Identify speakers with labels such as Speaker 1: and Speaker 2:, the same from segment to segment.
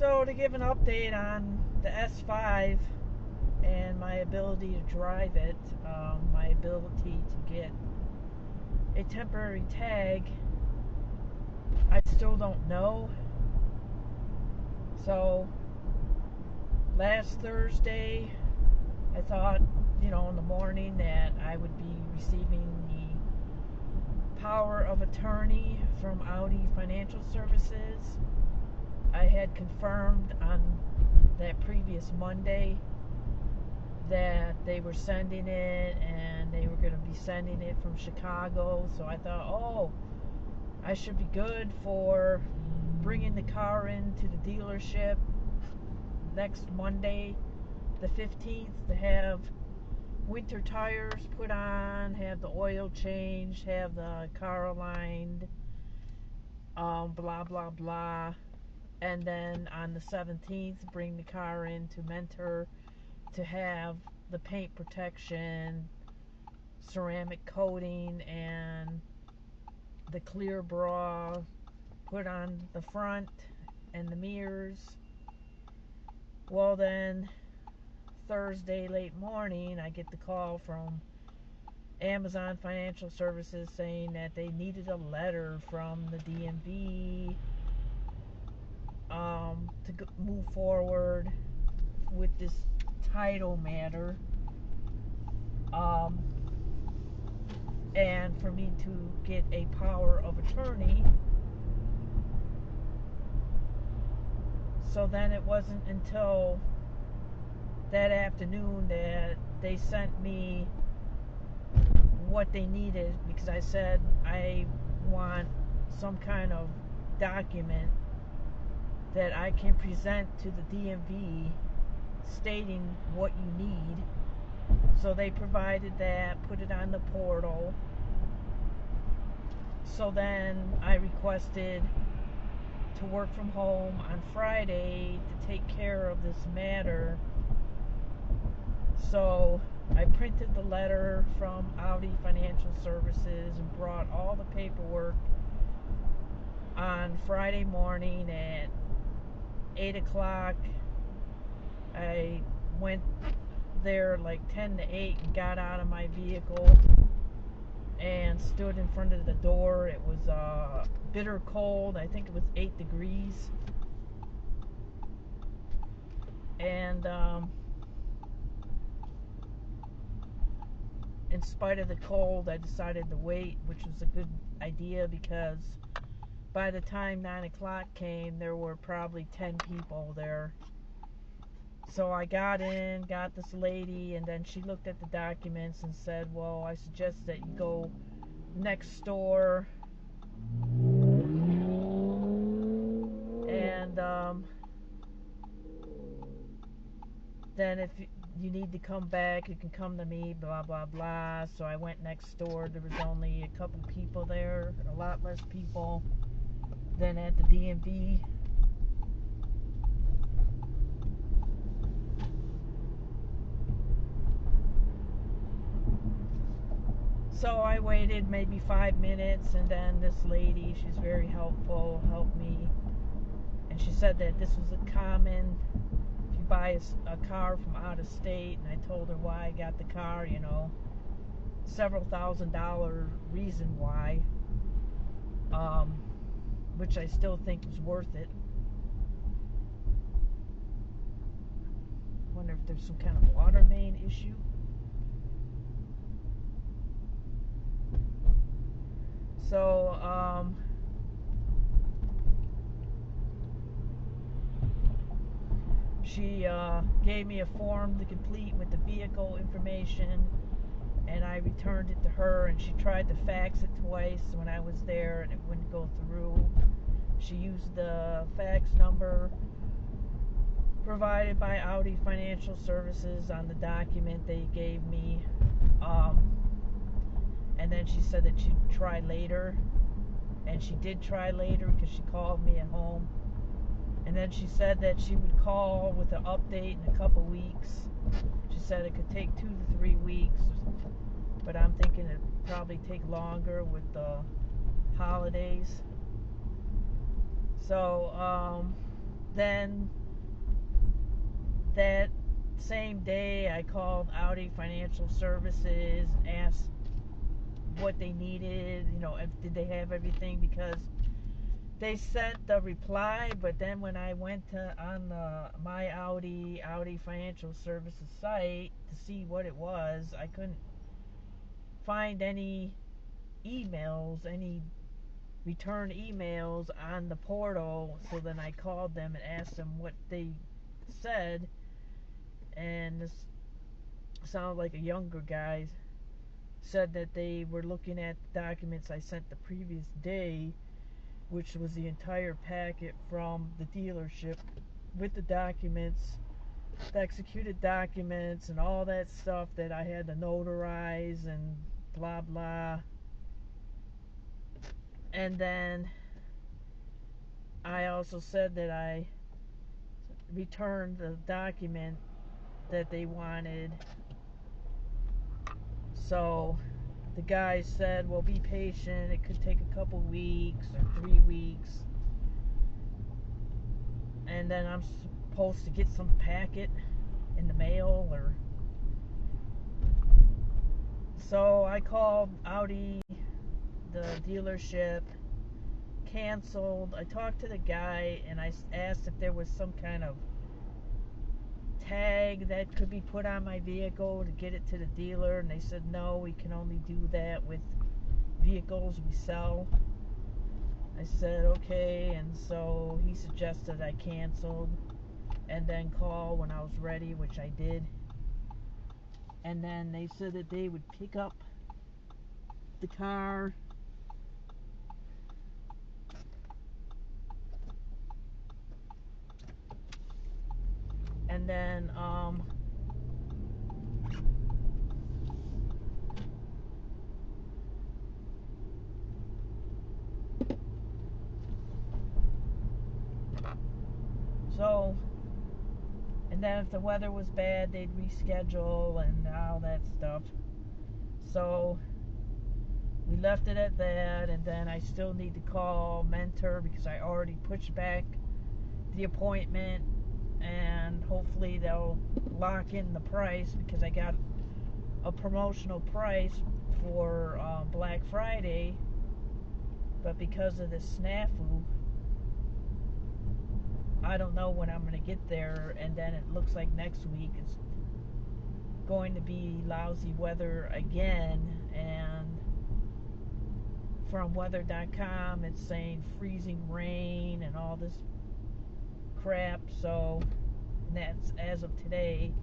Speaker 1: So to give an update on the S5 and my ability to drive it, my ability to get a temporary tag, I still don't know. So last Thursday, I thought, in the morning that I would be receiving the power of attorney from Audi Financial Services. I had confirmed on that previous Monday that they were sending it, and they were going to be sending it from Chicago. So I thought, I should be good for bringing the car into the dealership next Monday, the 15th, to have winter tires put on, have the oil changed, have the car aligned, blah, blah, blah. And then on the 17th, bring the car into Mentor to have the paint protection, ceramic coating, and the clear bra put on the front and the mirrors. Well, then Thursday late morning, I get the call from Amazon Financial Services saying that they needed a letter from the DMV to move forward with this title matter, and for me to get a power of attorney. So then it wasn't until that afternoon that they sent me what they needed, because I said I want some kind of document that I can present to the DMV stating what you need. So they provided that, put it on the portal. So then I requested to work from home on Friday to take care of this matter. So I printed the letter from Audi Financial Services and brought all the paperwork on Friday morning at 8 o'clock. I went there like 10 to 8 and got out of my vehicle and stood in front of the door. It was bitter cold. I think it was 8 degrees. And in spite of the cold, I decided to wait, which was a good idea, because by the time 9 o'clock came, there were probably 10 people there. So I got in, got this lady, and then she looked at the documents and said, well, I suggest that you go next door, and then if you need to come back, you can come to me, blah, blah, blah. So I went next door. There was only a couple people there, a lot less people than at the DMV. So I waited maybe 5 minutes, and then this lady, she's very helpful, helped me. And she said that this was a common, if you buy a car from out of state, and I told her why I got the car, several $1,000 reason why, which I still think was worth it. Wonder if there's some kind of water main issue. So, she gave me a form to complete with the vehicle information, and I returned it to her, and she tried to fax it twice when I was there, and it wouldn't go through. She used the fax number provided by Audi Financial Services on the document they gave me, and then she said that she'd try later, and she did try later because she called me at home. And then she said that she would call with an update in a couple weeks. She said it could take 2 to 3 weeks, but I'm thinking it'd probably take longer with the holidays. So then that same day I called Audi Financial Services, asked what they needed, if did they have everything, because they sent the reply, but then when I went on the my Audi Financial Services site to see what it was, I couldn't find any emails, any return emails on the portal. So then I called them and asked them what they said, and this sounded like a younger guy, said that they were looking at the documents I sent the previous day, which was the entire packet from the dealership with the documents, the executed documents, and all that stuff that I had to notarize and blah blah. And then I also said that I returned the document that they wanted. So the guy said, well, be patient, it could take a couple weeks or 3 weeks. And then I'm supposed to get some packet in the mail, or so I called Audi, the dealership, canceled. I talked to the guy and I asked if there was some kind of tag that could be put on my vehicle to get it to the dealer, and they said no, we can only do that with vehicles we sell. I said okay, and so he suggested I canceled and then call when I was ready, which I did. And then they said that they would pick up the car and then and then if the weather was bad, they'd reschedule and all that stuff. So we left it at that, and then I still need to call Mentor because I already pushed back the appointment, and hopefully they'll lock in the price because I got a promotional price for Black Friday, but because of this snafu, I don't know when I'm going to get there. And then it looks like next week it's going to be lousy weather again, and from weather.com it's saying freezing rain and all this crap. So, and that's as of today.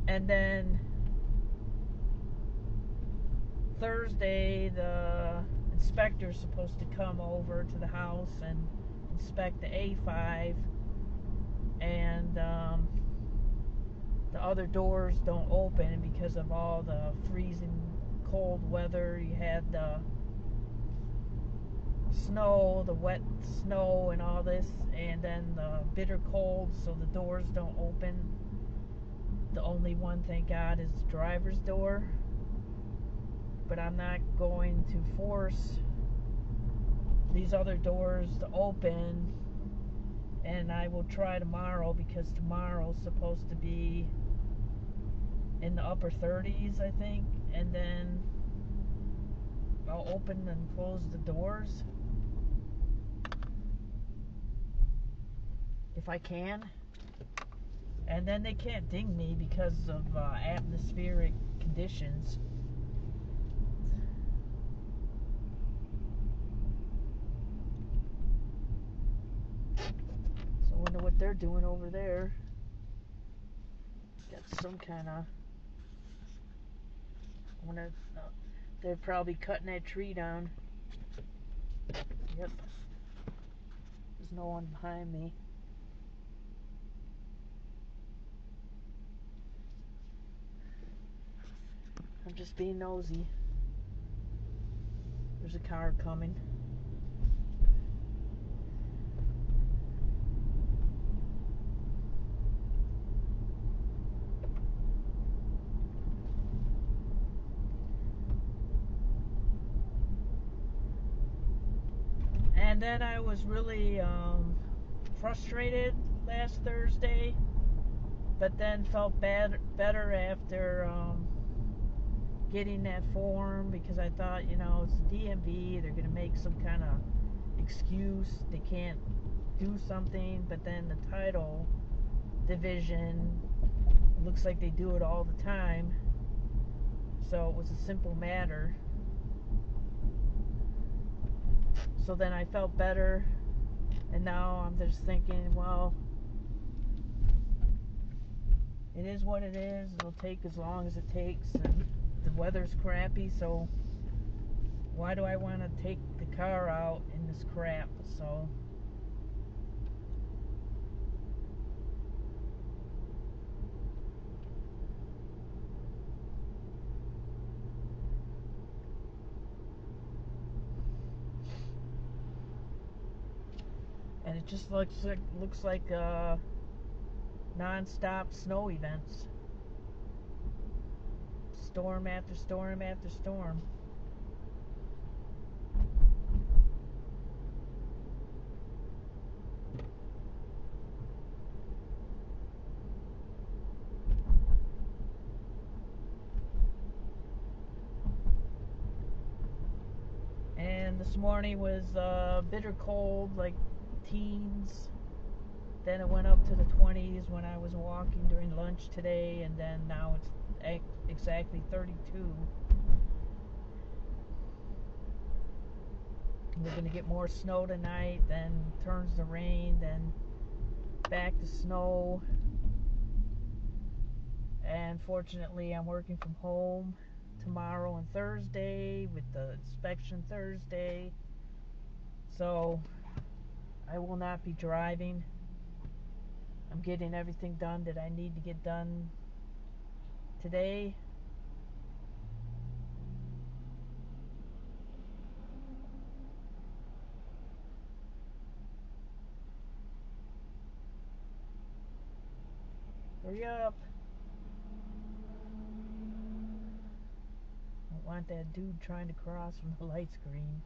Speaker 1: And then Thursday the inspector's supposed to come over to the house and inspect the A5, and the other doors don't open because of all the freezing cold weather. You had the snow, the wet snow and all this, and then the bitter cold, so the doors don't open. The only one, thank God, is the driver's door, but I'm not going to force these other doors to open, and I will try tomorrow because tomorrow's supposed to be in the upper 30s, I think, and then I'll open and close the doors if I can, and then they can't ding me because of atmospheric conditions. So I wonder what they're doing over there. Got some kind of, they're probably cutting that tree down. Yep, there's no one behind me. I'm just being nosy. There's a car coming. And then I was really frustrated last Thursday, but then felt better after getting that form, because I thought, it's the DMV, they're going to make some kind of excuse, they can't do something, but then the title division, it looks like they do it all the time, so it was a simple matter. So then I felt better, and now I'm just thinking, well, it is what it is. It'll take as long as it takes, and the weather's crappy, so why do I want to take the car out in this crap? So and it just looks like non-stop snow events, storm after storm after storm. And this morning was bitter cold, like teens. Then it went up to the 20s when I was walking during lunch today, and then now it's exactly 32. We're going to get more snow tonight, then turns to rain, then back to snow. And fortunately, I'm working from home tomorrow and Thursday with the inspection Thursday, so I will not be driving. I'm getting everything done that I need to get done today. Hurry up. Don't want that dude trying to cross from the light screen.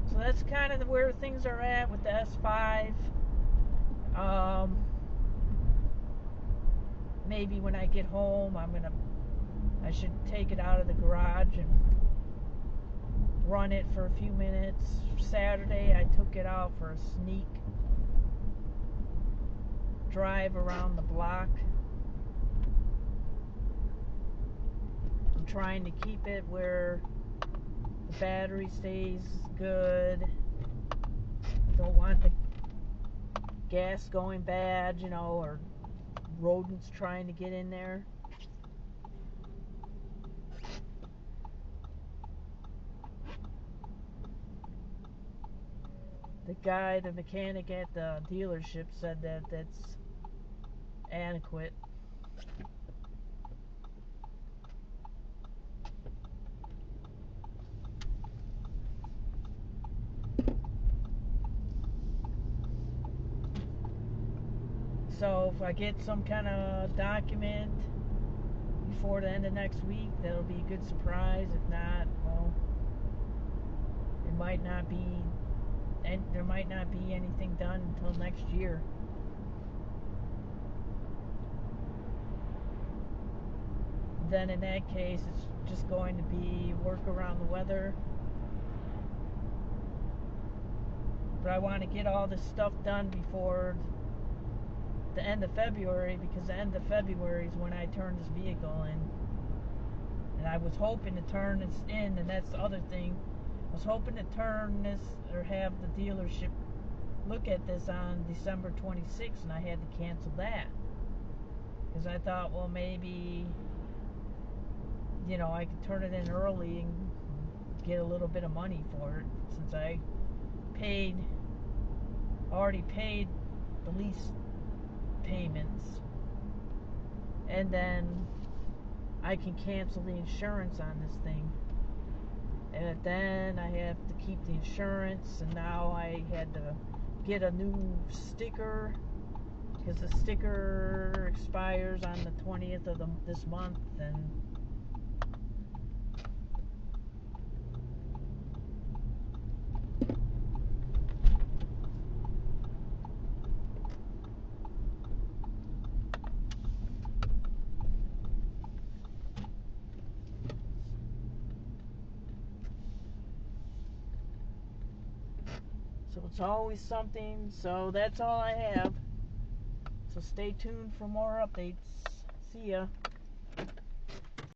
Speaker 1: So that's kind of where things are at with the S5. Maybe when I get home, I should take it out of the garage and run it for a few minutes. Saturday, I took it out for a sneak drive around the block. I'm trying to keep it where the battery stays good. Don't want the gas going bad, or rodents trying to get in there. The mechanic at the dealership said that that's adequate. So if I get some kind of document before the end of next week, that'll be a good surprise. If not, well, there might not be anything done until next year. Then in that case, it's just going to be work around the weather. But I want to get all this stuff done before the end of February, because the end of February is when I turn this vehicle in. And I was hoping to turn this in, and that's the other thing. I was hoping to turn this, or have the dealership look at this on December 26th, and I had to cancel that. Because I thought, well, maybe, I could turn it in early and get a little bit of money for it, since I already paid the lease payments, and then I can cancel the insurance on this thing. And then I have to keep the insurance, and now I had to get a new sticker, because the sticker expires on the 20th of this month, and so it's always something. So that's all I have. So stay tuned for more updates. See ya.